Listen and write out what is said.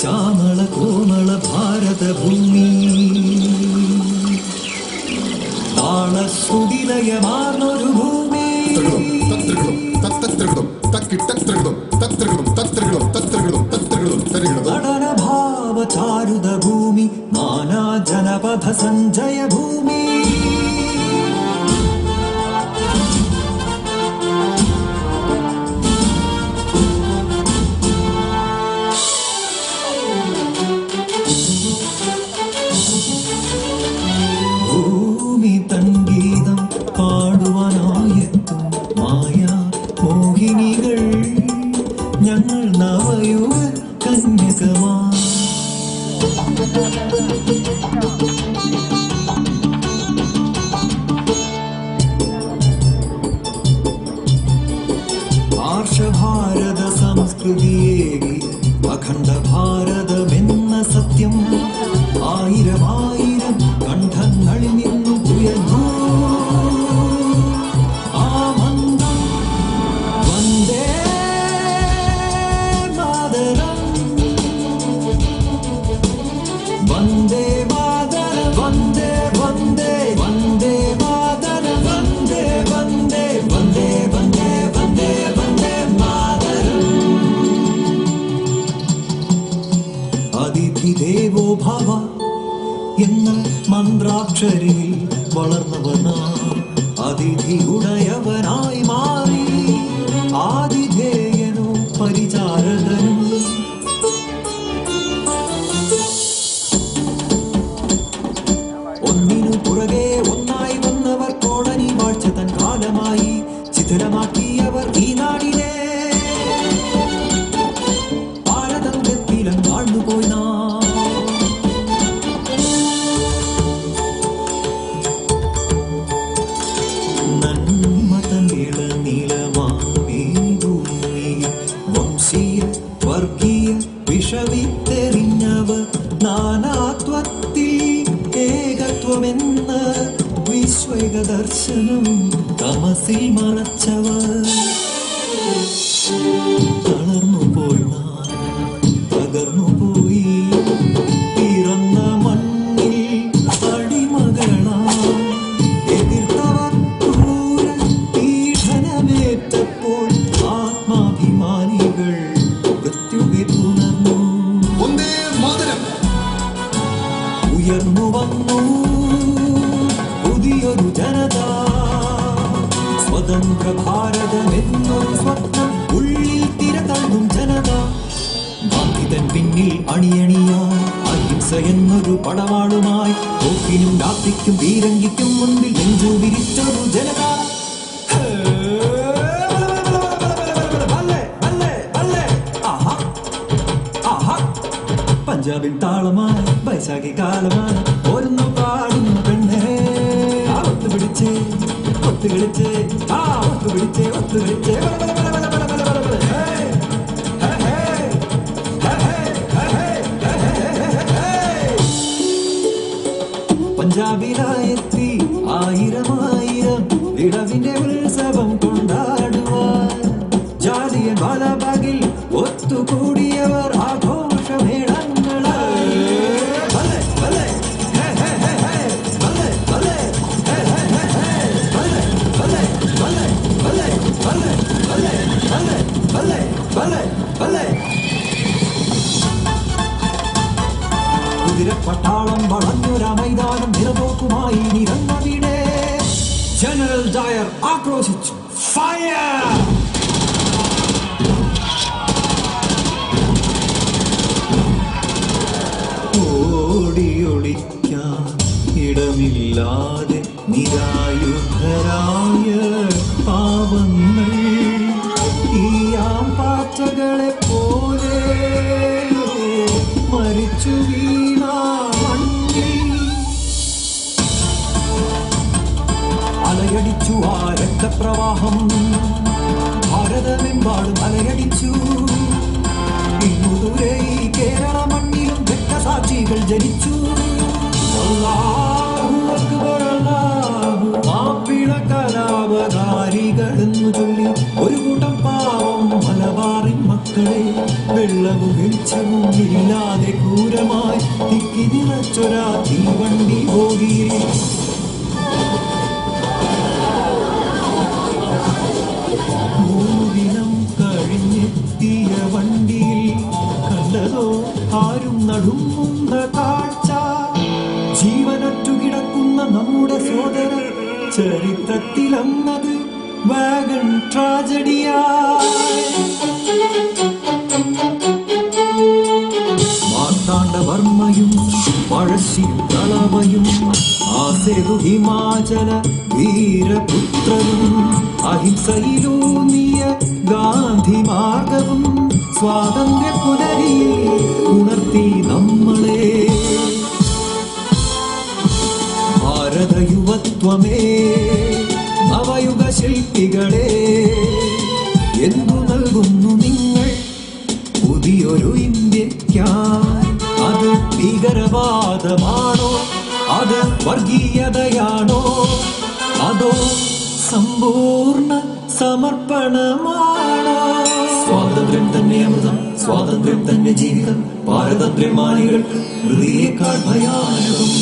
ശ്യാമള കോമള ഭാരതഭൂമി താളശ്രുതിലയമാർന്നൊരു ഭൂമി നടനഭാവചാരുത ഭൂമി നാനാ ജനപഥ സഞ്ജയ ഭൂമി തൻഗീതം പാടുവാനായെത്തും മായാ മോഹിനികൾ ഞങ്ങൾ നവയുഗ കന്യകമാ ആർഷഭാരത സംസ്കൃതിയേകി അഖണ്ഡ ഭാരതമെന്ന സത്യം ആയിരം ആയിരം കണ്ഠങ്ങളിൽ നിന്നും ഉയർന്നു ആ മന്ത്രം വന്ദേ മാതരം വന്ദേ മാതരം വന്ദേ വന്ദേ വന്ദേ മാതരം വന്ദേ വന്ദേ വന്ദേ വന്ദേ വന്ദേ വന്ദേ മാതരം അതിഥി ദേവോ ഭവ എന്ന മന്ത്രാക്ഷരിയിൽ വളർന്നവനാ അതിഥിയുടയവനായി മാറി ആതിഥേയനോ പരിചാരകനും ഒന്നിനു പുറകെ ഒന്നായി വന്നവർ കോളനി വാഴ്ച തൻ കാലമായി ചിതലമാക്കിയവർ ഈ നാടിനെ ഭാരതത്തിലും താഴ്ന്നുപോയി നാ വർഗീയ വിഷവിത്തെറിഞ്ഞവർ നാനാത്വത്തിൽ ഏകത്വമെന്ന വിശ്വക ദർശനം തമസിൽ മറച്ചവർ തളർന്നു പോയി തകർന്നു പോയി പിറന്ന മണ്ണിൽ അടിമകളാ എതിർത്തവർ ക്രൂര പീഡനമേറ്റപ്പോൾ ആത്മാഭിമാനികൾ ഉയർന്നു വന്നു പുതിയൊരു ജനത സ്വതന്ത്ര ഭാരതമെന്നൊരു സ്വപ്നം ഉള്ളിൽ തിരതള്ളും ജനത ഗാന്ധിതൻ പിന്നിൽ അണിയണിയാ അഹിംസ എന്നൊരു പടവാളുമായി തോക്കിനും രാത്രിക്കും വീരങ്കിക്കും മുൻപിൽ നെഞ്ചു വിരിച്ചൊരു ജനത പഞ്ചാബിൽ താളമായി വൈശാഖി കാലമായി ഓരോന്നു പാടുന്നു പെണ്ണേ ഒത്തുപിടിച്ചേ ഒത്തുകളിച്ചേ ഒത്തുപിടിച്ചേ ഒത്തുകളിച്ചേ പഞ്ചാബിലായെത്തി ആയിരം ആയിരം വിടവിന്റെ ഉത്സവം കൊണ്ടാടുവാൻ ജാലിയൻ വാലാബാഗിൽ ഒത്തുകൂടിയവർ ആഘോഷമേളങ്ങളായി കുതിരപ്പട്ടാളം വളഞ്ഞൊരു മൈതാനം നിറപോക്കുമായി നിറഞ്ഞവിടെ ജനറൽ ഡയർ ആക്രോശിച്ചു ഫയർ ഓടിയൊളിക്കാൻ ഇടമില്ലാതെ നിരായുധരായ പാവങ്ങൾ ഈയാം പാറ്റകളെ പോലെ മരിച്ചു വീണ മണ്ണിൽ അലയടിച്ചു ആ രക്തപ്രവാഹം ഭാരതമെമ്പാടും അലയടിച്ചു ഇന്നു ദൂരെ ഈ കേരള മണ്ണിലും രക്തസാക്ഷികൾ ജനിച്ചു മാപ്പിളക്കലാപകാരികളെന്നു ചൊല്ലി ഒരു കൂട്ടം പാവം മലബാറിൻ മക്കളെ വെള്ളവും വെളിച്ചവും ഇല്ലാതെ ക്രൂരമായി തിക്കി നിറച്ചൊരാ തീവണ്ടി പോകിയേ. മൂന്നിനം കഴിഞ്ഞെത്തിയ വണ്ടിയിൽ കണ്ടതോ ആരും നടുങ്ങുന്ന കാഴ്ച. ജീവനറ്റു കിടക്കുന്ന നമ്മുടെ സോദര ചരിത്രത്തിലന്നത് വാഗൺ ട്രാജഡിയായി. മാർത്താണ്ഡവർമ്മയും പഴശ്ശിയും കളവയും ആസേതു ഹിമാചല വീരപുത്രനും അഹിംസയിലൂന്നിയ ഗാന്ധി മാർഗവും സ്വാതന്ത്ര്യ പുലരിയിൽ ഉണർത്തി നമ്മളെ. ഭാരത യുവത്വമേ, നവയുഗ ശില്പികളെ, എന്തു നൽകുന്നു നിങ്ങൾ പുതിയൊരു ഇന്ത്യയ്ക്കായി? അത് ഭീകരവാദമാണോ, അത് വർഗീയതയാണോ, അതോ സമ്പൂർണ്ണ സമർപ്പണമാണോ? സ്വാതന്ത്ര്യം തന്നെ അമൃതം, സ്വാതന്ത്ര്യം തന്നെ ജീവിതം, പാരതന്ത്ര്യമാനികൾ ഹൃദയേക്കാൾ ഭയാനകം.